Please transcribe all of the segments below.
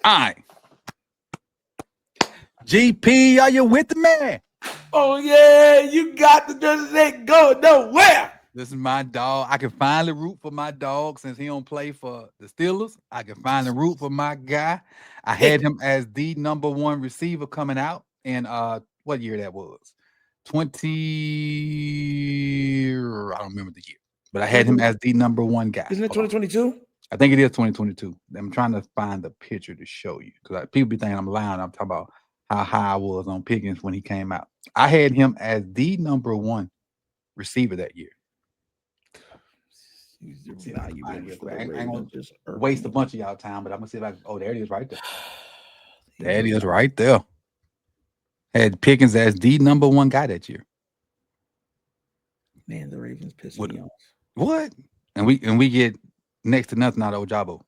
All right. GP, are you with me? Oh, yeah. You got the jersey. Ain't go nowhere. This is my dog. I can finally root for my dog since he don't play for the Steelers. I can finally root for my guy. I had him as the number one receiver coming out in what year that was? 20. I don't remember the year, but I had him as the number one guy. Isn't it 2022? I think it is 2022. I'm trying to find the picture to show you because people be thinking I'm lying. I'm talking about how high I was on Pickens when he came out. I had him as the number one receiver that year. I ain't gonna waste a bunch of y'all time, but I'm gonna see if I can. Oh, there it is right there. There it is right there. Had Pickens as the number one guy that year. Man, the Ravens pissed me off. What? And we get next to nothing out of Ojabo.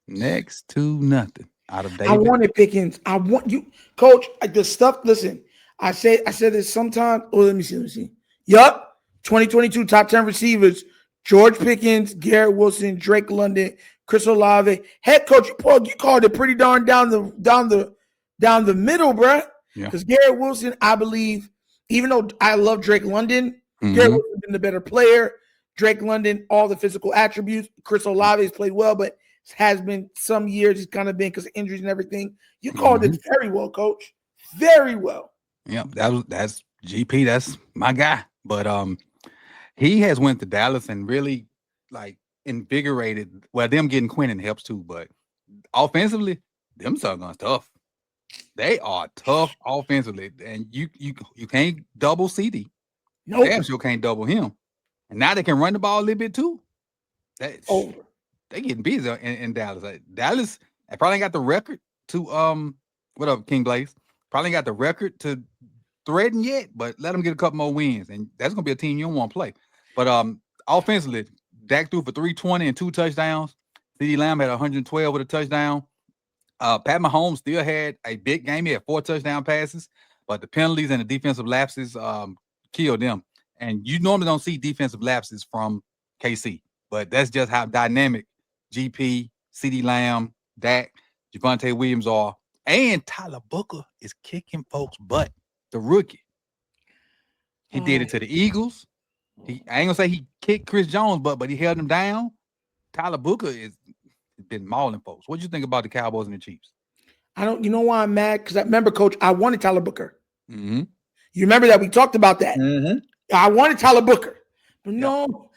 Next to nothing out of David. I wanted Pickens. I want you, Coach. The stuff. Listen, I said this sometime. Oh, let me see. Yup. 2022 top 10 receivers: George Pickens, Garrett Wilson, Drake London, Chris Olave. Head coach, you called it pretty darn down the middle, bruh. Because Garrett Wilson, I believe, even though I love Drake London, Garrett Wilson been the better player. Drake London, all the physical attributes. Chris Olave has played well, but has been some years he's kind of been because of injuries and everything. You called it very well, Coach. Very well. Yeah, that's GP. That's my guy. But he has went to Dallas and really like invigorated. Well, them getting Quentin helps too, but offensively, them Sugguns tough. They are tough offensively, and you can't double CD. No, damn sure can't double him. And now they can run the ball a little bit too. That's over. They getting busy in Dallas. Dallas, I probably got the record to what up, King Blaze? Probably got the record to threaten yet, but let them get a couple more wins, and that's gonna be a team you don't want to play. But offensively, Dak threw for 320 and 2 touchdowns. CeeDee Lamb had 112 with a touchdown. Pat Mahomes still had a big game. He had 4 touchdown passes, but the penalties and the defensive lapses killed them. And you normally don't see defensive lapses from KC, but that's just how dynamic GP, CeeDee Lamb, Dak, Javonte Williams are. And Tyler Booker is kicking folks' butt. The rookie. He did it to the Eagles. I ain't gonna say he kicked Chris Jones' butt, but he held him down. Tyler Booker has been mauling folks. What do you think about the Cowboys and the Chiefs? You know why I'm mad? Because I remember, Coach, I wanted Tyler Booker. You remember that we talked about that. I wanted Tyler Booker, but no,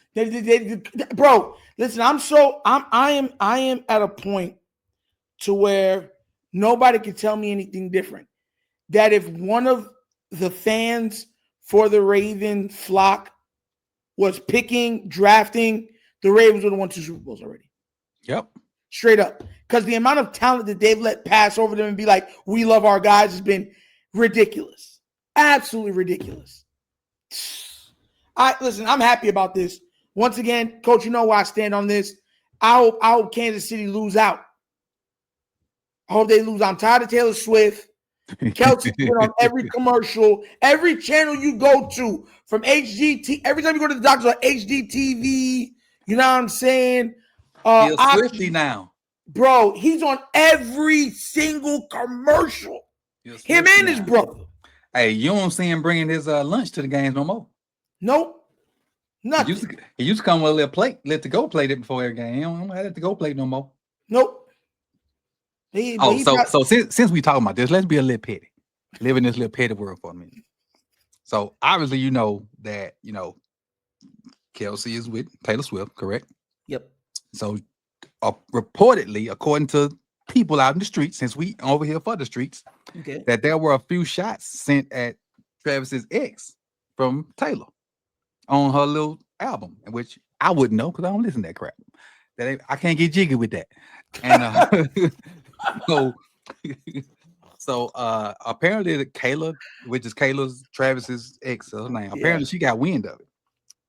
bro. Listen, I am at a point to where nobody can tell me anything different. That if one of the fans for the Ravens flock was drafting, the Ravens would have won 2 Super Bowls already. Yep. Straight up. Because the amount of talent that they've let pass over them and be like, we love our guys has been ridiculous. Absolutely ridiculous. Listen, I'm happy about this. Once again, Coach, you know where I stand on this. I hope Kansas City lose out. I hope they lose. I'm tired of Taylor Swift. Kelsey's been on every commercial, every channel you go to, from HGT. Every time you go to the doctor, on HGTV, you know what I'm saying? He's a Swiftie now. Bro, he's on every single commercial. Him and his brother. Hey, you don't see him bringing his lunch to the games no more. Nope. Nothing. He used to come with a little plate, let the go plate it before every game. He don't have to go plate no more. Nope. So since we talking about this, let's be a little petty. Live in this little petty world for a minute. So obviously, you know that Kelsey is with Taylor Swift, correct? Yep. So reportedly, according to people out in the streets, since we over here for the streets, that there were a few shots sent at Travis's ex from Taylor on her little album, which I wouldn't know because I don't listen to that crap. I can't get jiggy with that. And so apparently Kayla, which is Travis's ex, her name, apparently she got wind of it.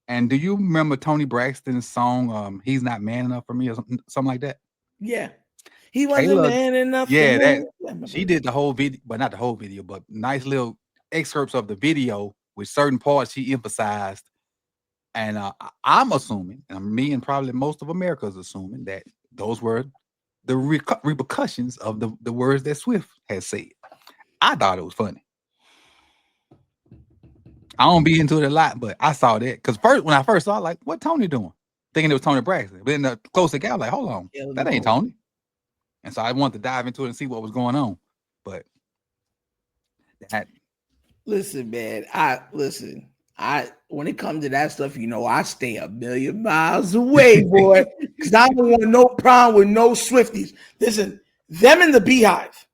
And do you remember Tony Braxton's song, He's Not Man Enough for Me, or something like that? Yeah. He wasn't man enough. Yeah, she did the whole video, but not the whole video, but nice little excerpts of the video with certain parts she emphasized. And I'm assuming, and me and probably most of America is assuming, that those were the repercussions of the words that Swift has said. I thought it was funny. I don't be into it a lot, but I saw that because when I first saw it, like, what Tony doing? Thinking it was Tony Braxton. But then the closer it got, like, hold on, that ain't Tony. And so I wanted to dive into it and see what was going on. But listen, man. When it comes to that stuff, I stay a million miles away, boy. Because I don't want no problem with no Swifties. Listen, them and the Beehive.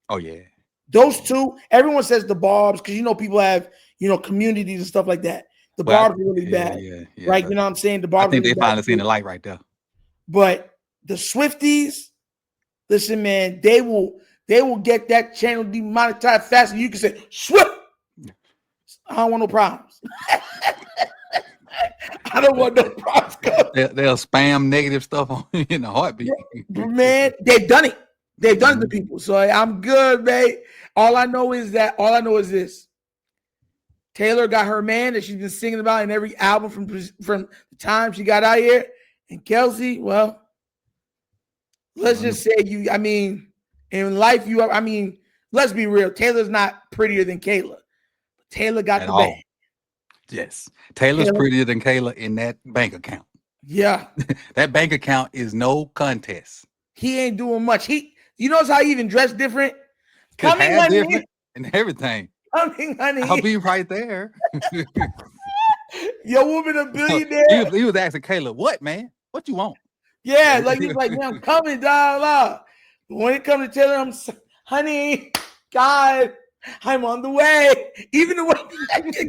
Oh, yeah. Those two, everyone says the Barbz, because people have communities and stuff like that. The Barbz are really bad. Yeah, right? You know what I'm saying? The Barbz. I think they finally seen the light right there. But the Swifties, listen, man, they will get that channel demonetized faster. You can say Swift. I don't want no problems. I don't want no problems. They'll spam negative stuff on in a heartbeat. Man, they've done it. They've done it to people. So I'm good, man. All I know is this. Taylor got her man that she's been singing about in every album from the time she got out here. And Kelsey, well, let's just say in life, let's be real. Taylor's not prettier than Kayla. Taylor got the bag. Yes. Taylor's prettier than Kayla in that bank account. Yeah. That bank account is no contest. He ain't doing much. You notice how he even dressed different? Coming, honey. Different and everything. Coming, honey. I'll be right there. Your woman a billionaire. He was asking Kayla, what, man? What you want? Yeah, like he's like, I'm coming, blah. But when it comes to Taylor, I'm honey, God, I'm on the way. Even the way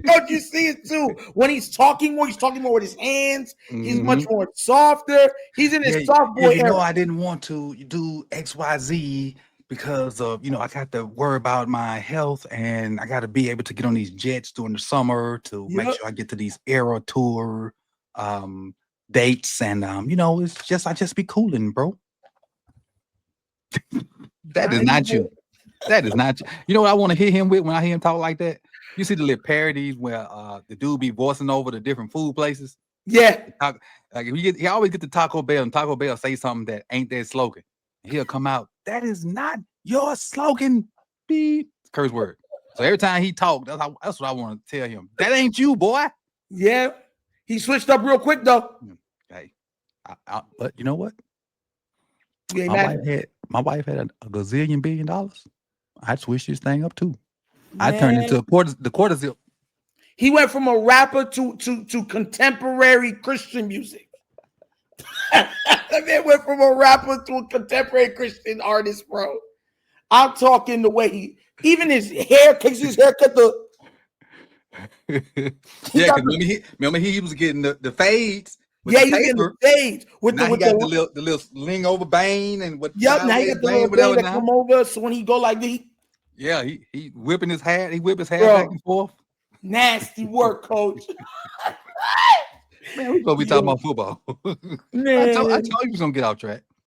don't you see it too? When he's talking more with his hands. Mm-hmm. He's much more softer. He's in his soft boy era. I didn't want to do XYZ because of, I got to worry about my health and I got to be able to get on these jets during the summer to make sure I get to these Era Tour dates. And, it's just, I just be cooling, bro. That is not you. That is not you. You know what I want to hit him with when I hear him talk like that? You see the little parodies where the dude be voicing over the different food places? Yeah. He always get to Taco Bell and Taco Bell say something that ain't their slogan. He'll come out, that is not your slogan, beep, curse word. So every time he talk, that's what I want to tell him. That ain't you, boy. Yeah. He switched up real quick, though. Hey, but you know what? My wife had a gazillion $billion. I'd switch this thing up too. I turned into the quarter zip. He went from a rapper to contemporary Christian music. That man went from a rapper to a contemporary Christian artist, bro. I'm talking the way even his hair, his haircut. Remember he was getting the fades. Yeah, he's getting the fades with the little sling over bane and what. Yep, now he got the little bane that come over. So when he go like this, he whipping his hat. He whip his hat back and forth. Nasty work, coach. Man, we gonna be talking about football. Man. I told you was gonna get off track.